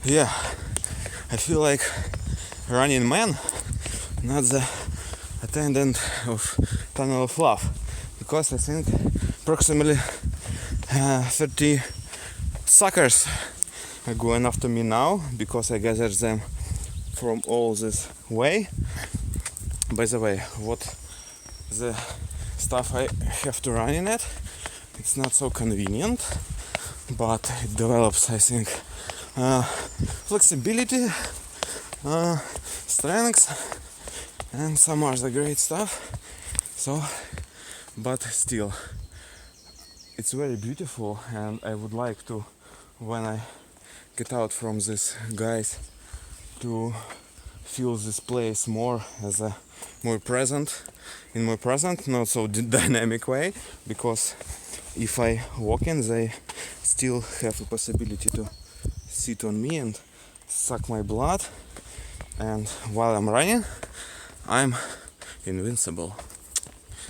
yeah, I feel like Running Man, not the attendant of Tunnel of Love, because I think approximately 30 suckers are going after me now because I gathered them from all this way. By the way, what the stuff I have to run in it, it's not so convenient, but it develops, I think, flexibility, strength, and some other great stuff. So, but still, it's very beautiful, and I would like to, when I get out from this guys, to feel this place more as a more present, not so dynamic way, because if I walk in, they still have a possibility to sit on me and suck my blood, and while I'm running, I'm invincible.